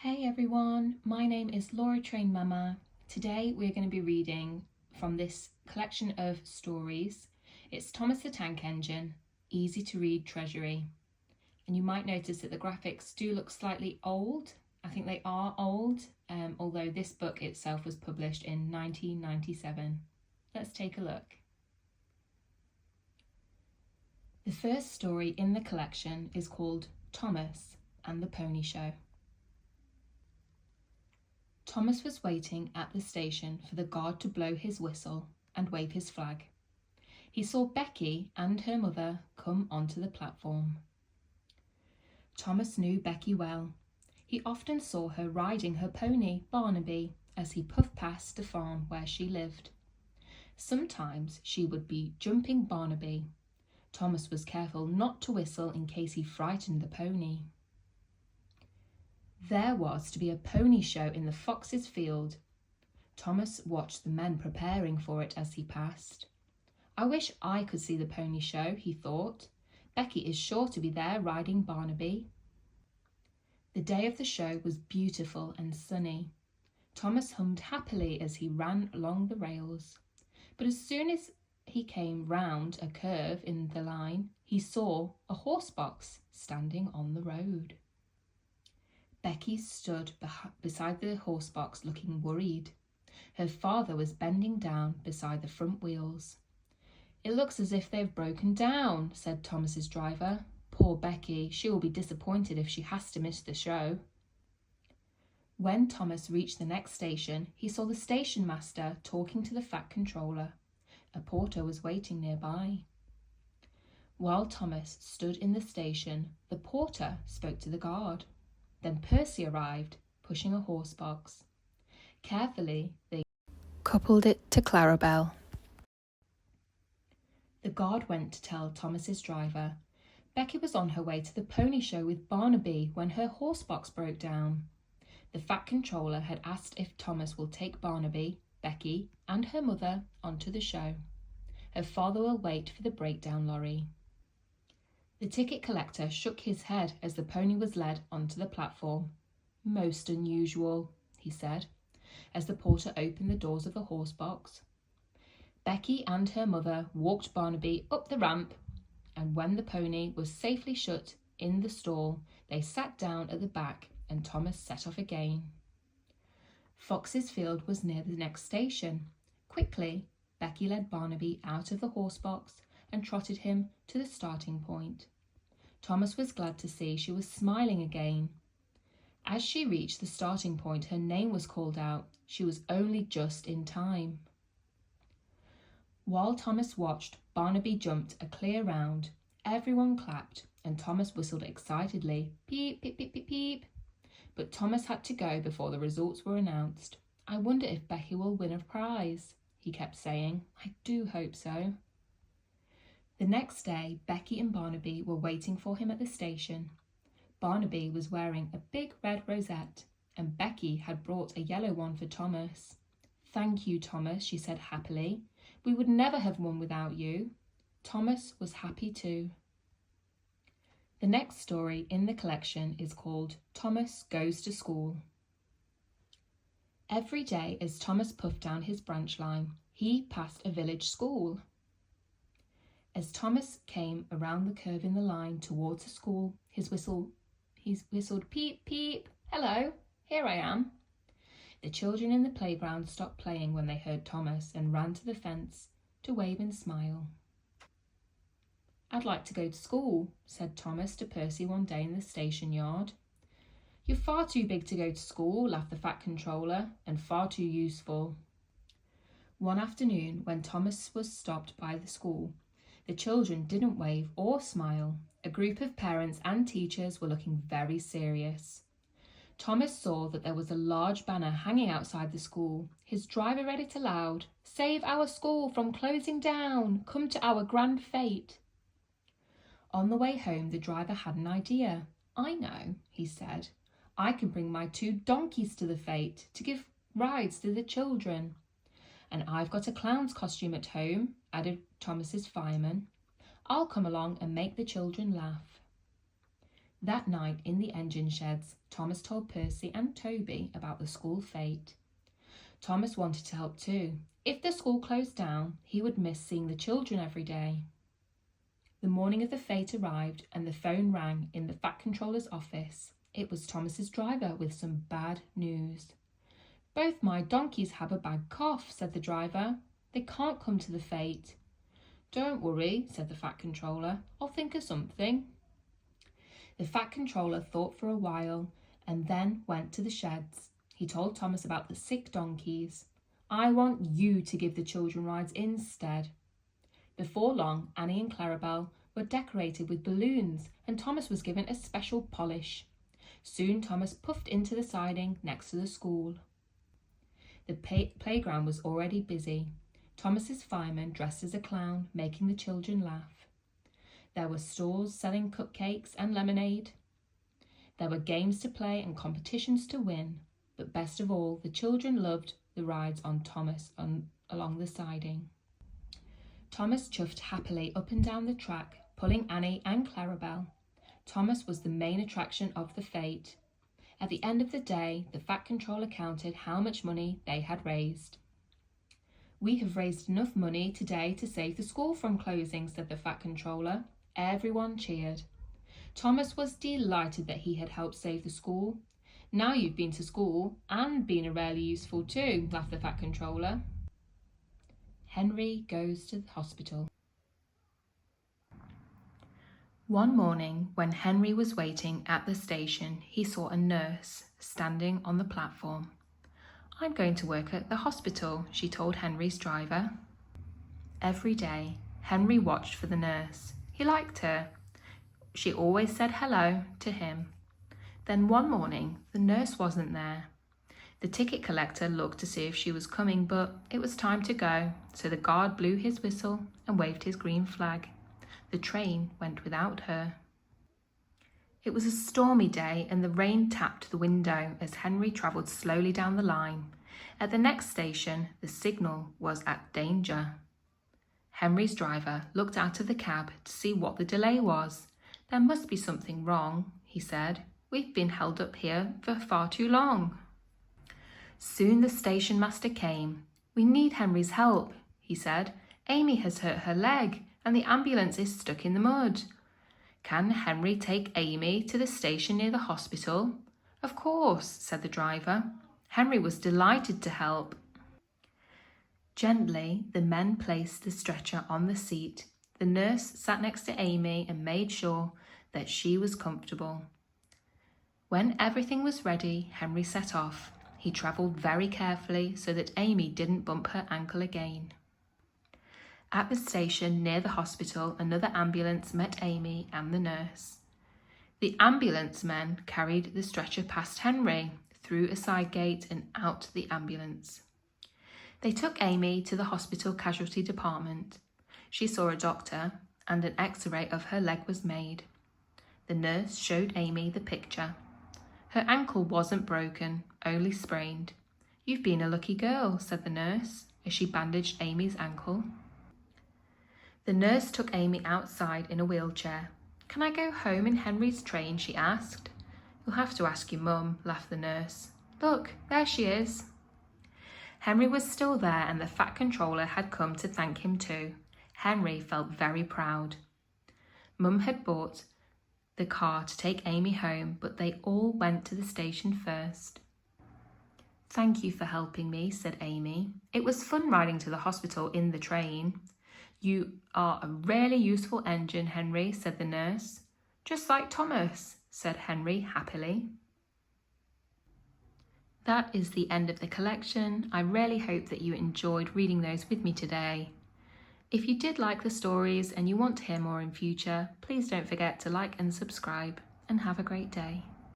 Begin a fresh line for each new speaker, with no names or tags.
Hey everyone, my name is Laura Train Mama. Today we're going to be reading from this collection of stories. It's Thomas the Tank Engine, Easy to Read Treasury. And you might notice that the graphics do look slightly old. I think they are old, although this book itself was published in 1997. Let's take a look. The first story in the collection is called Thomas and the Pony Show. Thomas was waiting at the station for the guard to blow his whistle and wave his flag. He saw Becky and her mother come onto the platform. Thomas knew Becky well. He often saw her riding her pony, Barnaby, as he puffed past the farm where she lived. Sometimes she would be jumping Barnaby. Thomas was careful not to whistle in case he frightened the pony. There was to be a pony show in the Fox's field. Thomas watched the men preparing for it as he passed. I wish I could see the pony show, he thought. Becky is sure to be there riding Barnaby. The day of the show was beautiful and sunny. Thomas hummed happily as he ran along the rails. But as soon as he came round a curve in the line, he saw a horse box standing on the road. Becky stood beside the horse box looking worried. Her father was bending down beside the front wheels. "It looks as if they've broken down," said Thomas's driver. "Poor Becky, she will be disappointed if she has to miss the show." When Thomas reached the next station, he saw the station master talking to the fat controller. A porter was waiting nearby. While Thomas stood in the station, the porter spoke to the guard. Then Percy arrived, pushing a horse box. Carefully, they coupled it to Clarabelle. The guard went to tell Thomas's driver. Becky was on her way to the pony show with Barnaby when her horse box broke down. The fat controller had asked if Thomas will take Barnaby, Becky, and her mother onto the show. Her father will wait for the breakdown lorry. The ticket collector shook his head as the pony was led onto the platform. "Most unusual," he said, as the porter opened the doors of the horse box. Becky and her mother walked Barnaby up the ramp, and when the pony was safely shut in the stall, they sat down at the back and Thomas set off again. Fox's Field was near the next station. Quickly, Becky led Barnaby out of the horse box and trotted him to the starting point. Thomas was glad to see she was smiling again. As she reached the starting point, her name was called out. She was only just in time. While Thomas watched, Barnaby jumped a clear round. Everyone clapped, and Thomas whistled excitedly, "Peep, peep, peep, peep, peep." But Thomas had to go before the results were announced. "I wonder if Becky will win a prize," he kept saying. "I do hope so." The next day, Becky and Barnaby were waiting for him at the station. Barnaby was wearing a big red rosette, and Becky had brought a yellow one for Thomas. "Thank you, Thomas," she said happily. "We would never have won without you." Thomas was happy too. The next story in the collection is called Thomas Goes to School. Every day as Thomas puffed down his branch line, he passed a village school. As Thomas came around the curve in the line towards the school, he whistled, "Peep, peep, hello, here I am." The children in the playground stopped playing when they heard Thomas and ran to the fence to wave and smile. "I'd like to go to school," said Thomas to Percy one day in the station yard. "You're far too big to go to school," laughed the fat controller, "and far too useful." One afternoon, when Thomas was stopped by the school, the children didn't wave or smile. A group of parents and teachers were looking very serious. Thomas saw that there was a large banner hanging outside the school. His driver read it aloud. "Save our school from closing down. Come to our grand fete." On the way home, the driver had an idea. "I know," he said. "I can bring my 2 donkeys to the fete to give rides to the children. And I've got a clown's costume at home," added Thomas's fireman. "I'll come along and make the children laugh." That night in the engine sheds, Thomas told Percy and Toby about the school fete. Thomas wanted to help too. If the school closed down, he would miss seeing the children every day. The morning of the fete arrived and the phone rang in the Fat Controller's office. It was Thomas's driver with some bad news. "Both my donkeys have a bad cough," said the driver. "They can't come to the fete." "Don't worry," said the Fat Controller. "I'll think of something." The Fat Controller thought for a while and then went to the sheds. He told Thomas about the sick donkeys. "I want you to give the children rides instead." Before long, Annie and Clarabelle were decorated with balloons and Thomas was given a special polish. Soon Thomas puffed into the siding next to the school. The playground was already busy. Thomas's fireman dressed as a clown, making the children laugh. There were stalls selling cupcakes and lemonade. There were games to play and competitions to win. But best of all, the children loved the rides on Thomas along the siding. Thomas chuffed happily up and down the track, pulling Annie and Clarabelle. Thomas was the main attraction of the fete. At the end of the day, the Fat Controller counted how much money they had raised. "We have raised enough money today to save the school from closing," said the Fat Controller. Everyone cheered. Thomas was delighted that he had helped save the school. "Now you've been to school and been rarely useful too," laughed the Fat Controller. Henry goes to the hospital. One morning, when Henry was waiting at the station, he saw a nurse standing on the platform. "I'm going to work at the hospital," she told Henry's driver. Every day, Henry watched for the nurse. He liked her. She always said hello to him. Then one morning, the nurse wasn't there. The ticket collector looked to see if she was coming, but it was time to go, so the guard blew his whistle and waved his green flag. The train went without her. It was a stormy day and the rain tapped the window as Henry travelled slowly down the line. At the next station, the signal was at danger. Henry's driver looked out of the cab to see what the delay was. "There must be something wrong," he said. "We've been held up here for far too long." Soon the station master came. "We need Henry's help," he said. "Amy has hurt her leg and the ambulance is stuck in the mud. Can Henry take Amy to the station near the hospital?" "Of course," said the driver. Henry was delighted to help. Gently, the men placed the stretcher on the seat. The nurse sat next to Amy and made sure that she was comfortable. When everything was ready, Henry set off. He travelled very carefully so that Amy didn't bump her ankle again. At the station near the hospital, another ambulance met Amy and the nurse. The ambulance men carried the stretcher past Henry, through a side gate and out the ambulance. They took Amy to the hospital casualty department. She saw a doctor and an x-ray of her leg was made. The nurse showed Amy the picture. Her ankle wasn't broken, only sprained. "You've been a lucky girl," said the nurse as she bandaged Amy's ankle. The nurse took Amy outside in a wheelchair. "Can I go home in Henry's train?" she asked. "You'll have to ask your mum," laughed the nurse. "Look, there she is." Henry was still there and the Fat Controller had come to thank him too. Henry felt very proud. Mum had bought the car to take Amy home, but they all went to the station first. "Thank you for helping me," said Amy. "It was fun riding to the hospital in the train." "You are a really useful engine, Henry," said the nurse. "Just like Thomas," said Henry happily. That is the end of the collection. I really hope that you enjoyed reading those with me today. If you did like the stories and you want to hear more in future, please don't forget to like and subscribe, and have a great day.